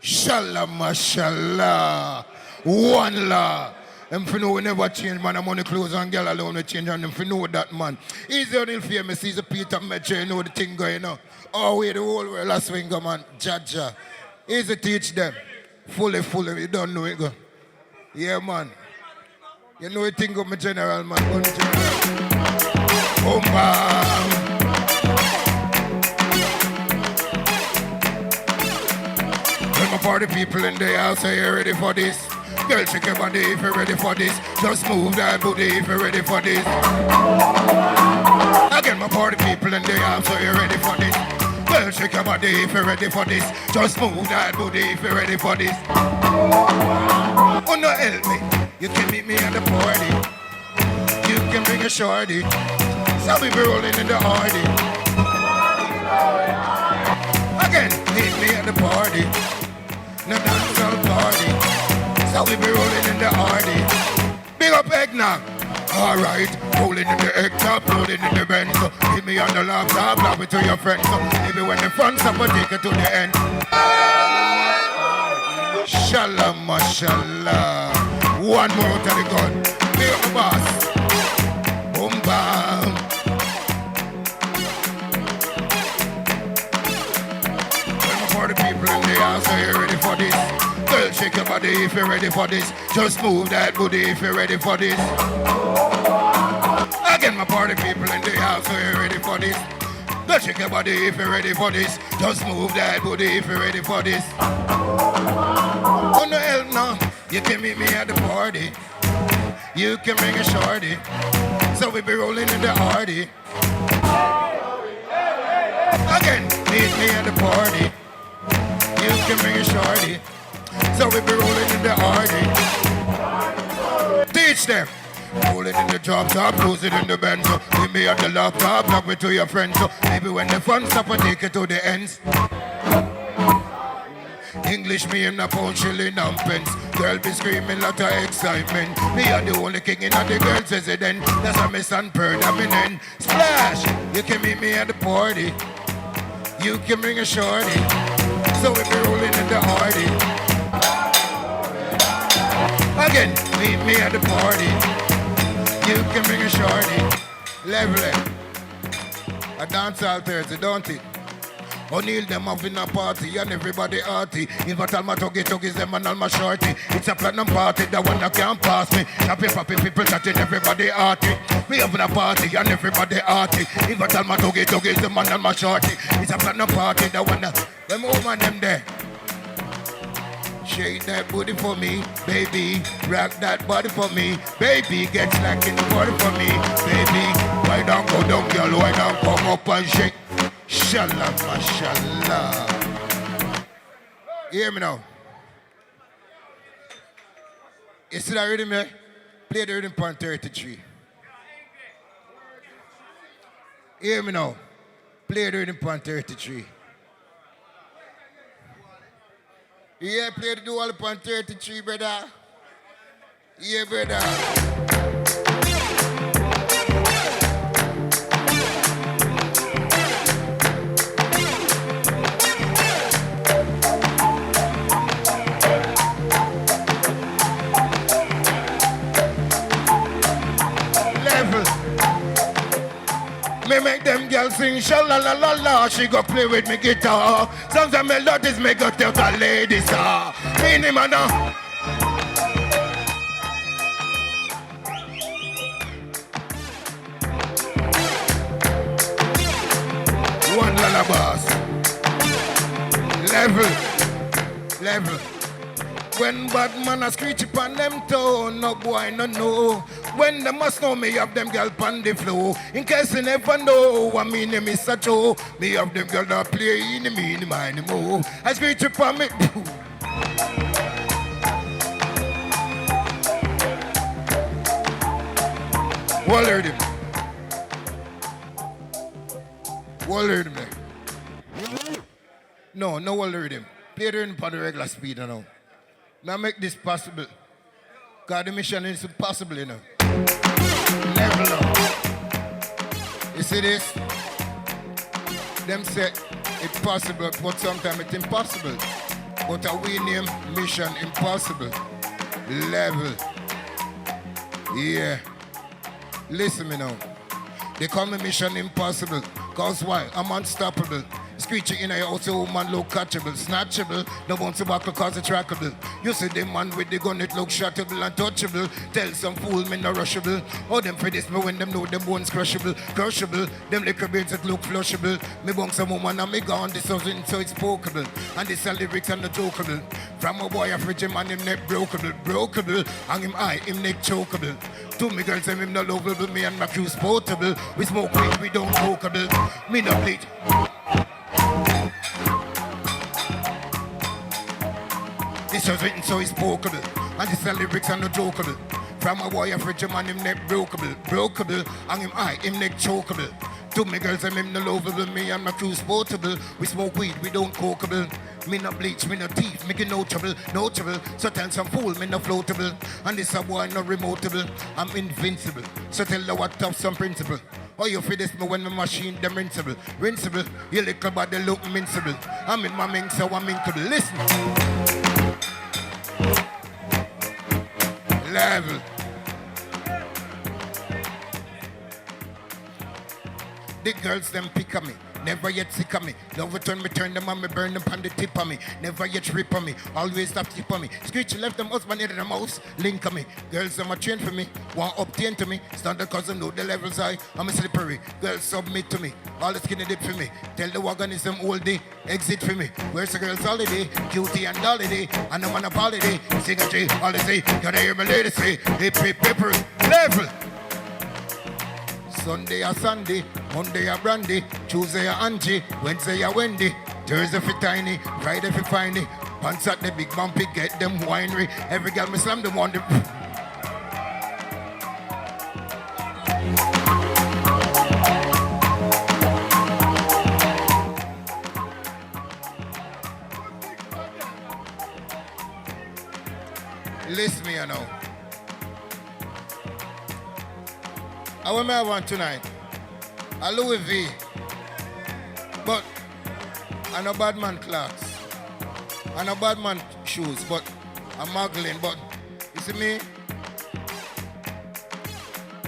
Shalom, mashallah. One law. Them for know we never change, man. I'm money clothes and girl alone we change, and them for know that, man. Easy on the famous, he's a Peter Metro, you know the thing going on. Oh, wait, the whole world last finger, man. Jaja. Easy teach them. Fully, you don't know it, go. Yeah, man. You know the thing of my general, man. Go to general. Boom, bam. When my party people in the house, are you ready for this? Girl, shake your body if you're ready for this. Just move that booty if you're ready for this. Again, my party people in the house, are you ready for this? Girl, shake your body if you're ready for this. Just move that booty if you're ready for this. Oh, no, help me. You can meet me at the party. You can bring a shorty. So we be rolling in the hardy. Again, meet me at the party. No dancehall party. So we be rolling in the hardy. Big up eggnog. Alright, rolling in the egg top, rolling in the Benz. So give me on the laptop, love it to your friends. So maybe when the front up, take it to the end. Shalom, mashallah. One more out of the gun. Big up the boss. Boom, bam. For the people in the house, are you ready for this? Girl, shake your body if you're ready for this. Just move that booty if you're ready for this. Again, my party people in the house, are you ready for this? Girl, shake your body if you're ready for this. Just move that booty if you're ready for this. Oh no, hell no. You can meet me at the party. You can bring a shorty. So we be rolling in the hardy. Again, meet me at the party. You can bring a shorty. So we be rolling in the hardy. Teach them. Roll it in the drop top, close it in the Benz. So leave me at the laptop, knock me to your friends. So maybe when the fun stop, I take it to the ends. English me in a pound, shilling and pence. Girl be screaming lot of excitement. Me are the only king in the girls' resident. That's how me stand permanent. Splash! You can meet me at the party. You can bring a shorty. So we be rolling in the hardy. Again, meet me at the party. You can bring a shorty. Level it. A dancehall Thursday, don't it? O'Neal them having a party and everybody arty. If I tell my tuggies them and all my shorty. It's a platinum party, the one that can't pass me. Happy people chatting, everybody arty. We having a party and everybody arty. If I tell my tuggies them and all my shorty. It's a platinum party, the one that them woman them there. Shake that booty for me, baby. Rock that body for me, baby. Get slack in the body for me, baby. Why don't go down, girl? Why don't come up and shake? Shalom, mashallah. You hear me now? You see that rhythm here? Play the rhythm on 33. You hear me now? Play the rhythm on 33. Yeah, play the dual upon 33, brother. Yeah, brother. Me make them girls sing sha-la-la-la-la. She go play with me guitar. Songs and melodies make her tell the ladies meaning man One lullabies. Level. When bad man a screech upon them toe, no boy no know. When they must know me have them girl pon the floor. In case you never know, I mean them is such oh. Me have them girl that play in the mean mind more. I screech upon me. What heard him? What heard him there? No what heard him. Play the rhythm on the regular speed now. Now make this possible. God, the mission is impossible, you know. Level up. You see this? Them say it's possible, but sometimes it's impossible. But we name Mission Impossible. Level. Yeah. Listen me now. They call me Mission Impossible. Cause why? I'm unstoppable. Screeching in a house, woman look catchable, snatchable. No bounce tobacco cause it's trackable. You see the man with the gun, it look shottable and touchable. Tell some fool me no rushable. Oh, them for this, me when them know them bones crushable. Crushable, them liquor beans that look flushable. Me bunk some woman and me gone, this something so it's pokeable. And this are lyrics and the jokeable. From a boy, a fridge man, him neck brokeable, brokeable. And him eye, him neck chokeable. To me girls, him no lovable, me and my crew's portable. We smoke weed, we don't cokeable. Me no bleach. This was written so it's pokeable. And this are lyrics and no jokeable. From a boy, a fridge man, him neck brokeable, brokeable. And him eye, him neck chokeable. To me girls, him no lovable, me and my crew's portable. We smoke weed, we don't cokeable. Me no bleach, me no teeth, making no trouble, no trouble. So tell some fool, me no floatable. And this a boy no remotable. I'm invincible. So tell the what of some principle. Oh, you feel this me when the machine them rinsable. Rinsable, you little body look mincible. I'm in my mink, so I'm inkable. Listen. Level. The girls them pick on me, never yet sick of me. Love it when me turn them on me, burn them on the tip of me. Never yet rip on me, always stop tip on me. Screech left them husband in the mouse, link on me. Girls them a train for me, want obtain to me. Standard cause I know the levels high, I'm a slippery. Girls submit to me, all the skinny dip for me. Tell the organism all day, exit for me. Where's the girls holiday, cutie and holiday. And I'm on a holiday, sing a J, holiday. Can I hear my lady say, hip hip pepper, level. Sunday or Sunday, Monday or Brandy, Tuesday or Angie, Wednesday or Wendy, Thursday for Tiny, Friday for Finey, pants at the big bumpy, get them winery. Every girl me slam them on the... Listen me, you know. What may I want tonight? A Louis V. But I know bad man clocks. I know bad man shoes, but I'm muggling. But you see me?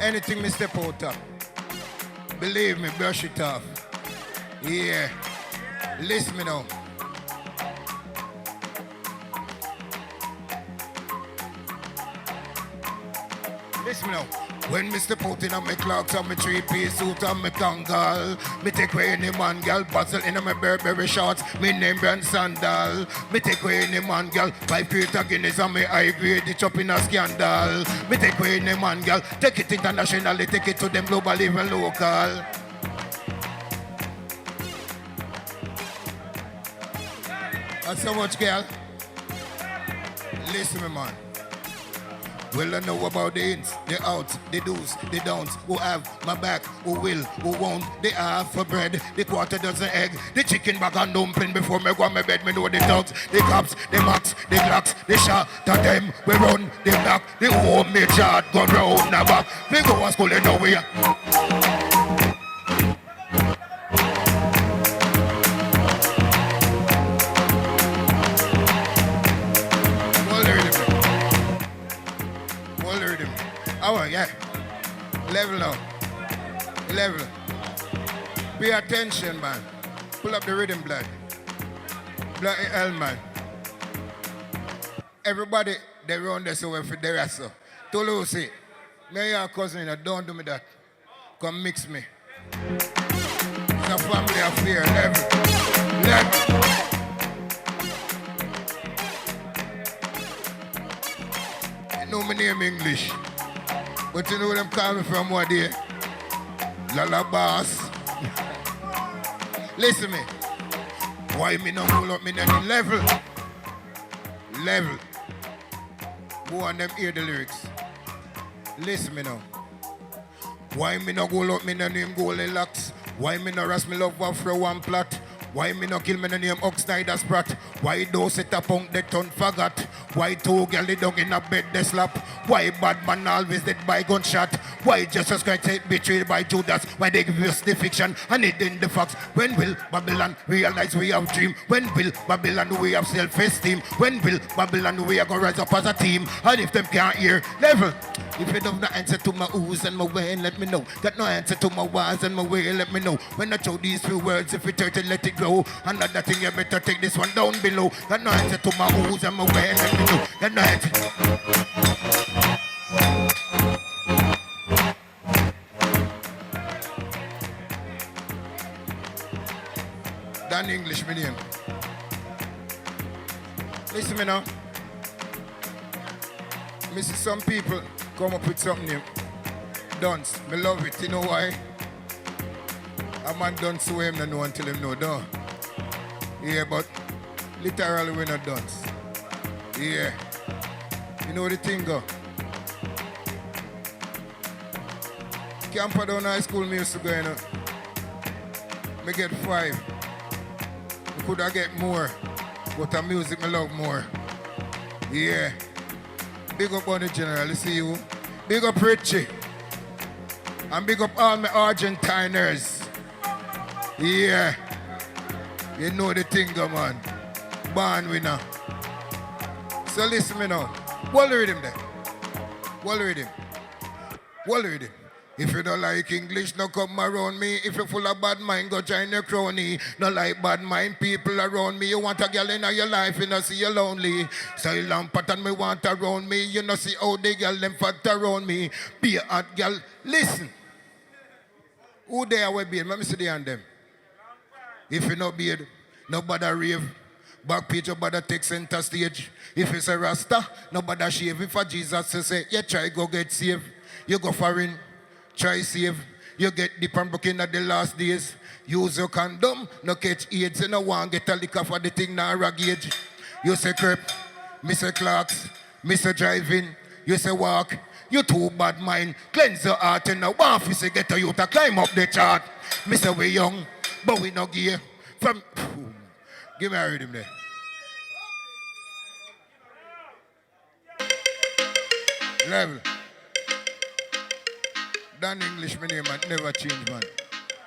Anything me step out of, believe me, brush it off. Yeah. Listen me now. Listen me now. When me step out in my clocks and my three-piece suit and my kangal, me take away any man, girl, bustle in my Burberry shorts, me name brand sandal. Me take away any man, girl, 5 feet of Guinness and me high grade, it up in a scandal. Me take away any man, girl, take it internationally, take it to them global, even local. That's so much, girl. Listen me, man. Well, I know about the ins, the outs, the do's, the don'ts. Who have my back, who will, who won't. The half for bread, the quarter dozen egg, the chicken bag and dumpling before me go on my bed. Me know the dogs, the cops, the max, the glocks, the shot. To them we run the block, the home me chart go round the back. Me go to school in nowhere. Oh, yeah. Level now. Level. Pay attention, man. Pull up the rhythm, blood. Bloody hell, man. Everybody, they run this over for the rest of. Toulouse, me and your cousin, don't do me that. Come mix me. It's a family affair. Level. Level. You know my name English. But you know where them call me from what day? Lala Boss. Listen me. Why me no pull up me name level? Level. Go on them hear the lyrics. Listen me now. Why me no go up me name Goldie Locks? Why me no ras me love for one plot? Why me no kill me no name Oxnard Sprat? Why do set a punk the ton forgot? Why two girl lay down in a bed they slap? Why bad man always dead by gunshot? Why Jesus Christ betrayed by Judas? Why they give us the fiction and it in the facts? When will Babylon realize we have dream? When will Babylon we have self-esteem? When will Babylon we are gonna rise up as a team? And if them can't hear, level. If you don't have no answer to my who's and my when, let me know. Got no answer to my whys and my way, let me know. When I show these few words, if you turtle, let it go. Another thing, you better take this one down below. Got no answer to my who's and my when, let me know. Got no answer. Dan English medium. Listen me now. Me see some people come up with something new. Dance. Me love it. You know why? A man dance so him don't know until him know, though. Yeah, but literally we not dance. Yeah. You know the thing go? Camperdown High School me used to go, you know. Me get 5. Me could have get more. But the music me love more. Yeah. Big up on the general, you see you. Big up Richie. And big up all my Argentiners. Yeah. You know the thing, man. Born winner. So listen me now. What rhythm there? What rhythm? What rhythm? If you don't like English, no come around me. If you're full of bad mind, go join your crony. No like bad mind people around me. You want a girl in your life, you know see you lonely. Silent pattern me want around me. You know see how the girl them fat around me. Be a hot girl. Listen. Who there will be? Let me see the hand them. If you no beard, nobody rave. Back page, nobody take center stage. If it's a Rasta, nobody shave. If a Jesus say, you try go get saved. You go foreign. Try save, you get deep and broken at the last days. Use your condom, no catch AIDS. You no want get a liquor for the thing now gauge. You say crep, me say clocks, me say driving, you say walk. You too bad mind, cleanse your heart and now one fi say get a youth to climb up the chart. Me say we young, but we no gear. From give me a rhythm there. Level. Dan English, my name, man, never change, man.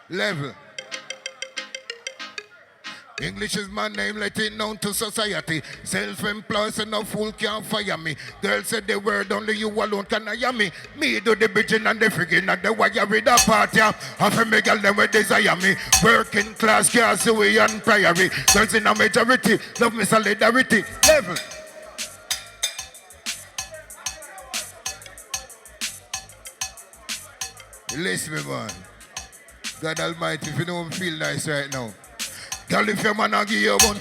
Level. English is my name, let it known to society. Self-employed, so no fool can't fire me. Girl said the word, only you alone can hear me. Me do the bridging and the frigging and the wire with the party. Half a me girl, them will desire me. Working class, castaway and priory. Girls in a majority, love me solidarity. Level. Listen me, man. God Almighty, if you don't feel nice right now. Girl, if your man a give you one,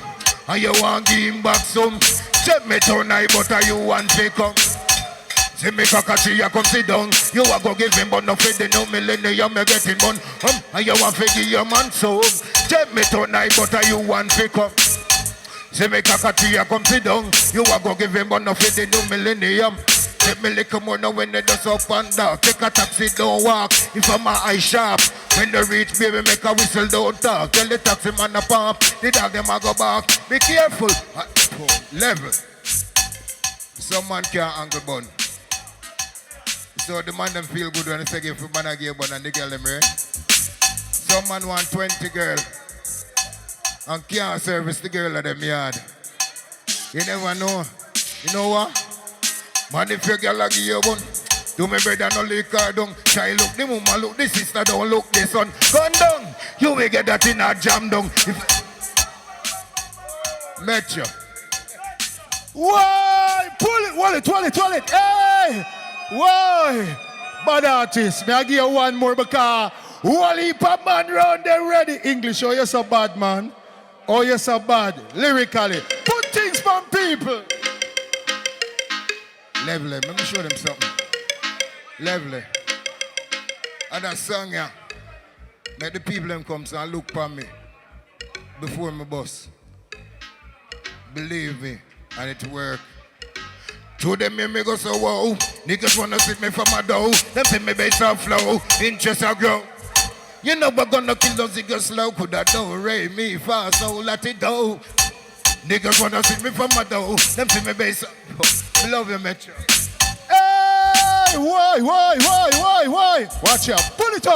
and you want to give him back some, check me tonight, but are you want to come? See me kakashi, you come sit down. You a go give him, but no feed the no millennium, you getting one. And you want to give your man some. Check me tonight, but are you want to come? See me kakashi, you come sit down. You a go give him, but no feed the no millennium. Take me little more now when they just up and down. Take a taxi, don't walk. If I'm a eye sharp. When they reach, baby, make a whistle, don't talk. Tell the taxi man to pump. The dog them a go back. Be careful. Level. Some man can't angle bun. So the man them feel good when they say if the man a give bun and the girl them right. Some man want 20 girl and can't service the girl of them yard. You never know. You know what? Man, if your girl give you one, do me better no lick her down. Try look the mama, look the sister, don't look the son. Gun down, you will get that in a jam down. Met you. Why? Pull it. Hey! Why? Bad artist, may I give you one more because whole heap of man round there ready. English, oh, you're so bad, man. Oh, you're so bad. Lyrically. Put things from people. Level, let me show them something. Level. And that song, yeah. Let the people them come and look for me before my boss. Believe me, and it work. To them me go so wow. Niggas wanna sit me for my dough. Them say me base and flow. Interest I grow. You know we're gonna kill those niggas slow. Coulda do, re, mi, fa, so, let it go. Niggas wanna see me from my door. Them see me bass up. Love you, Metro. Hey, why? Watch out. Pull it up.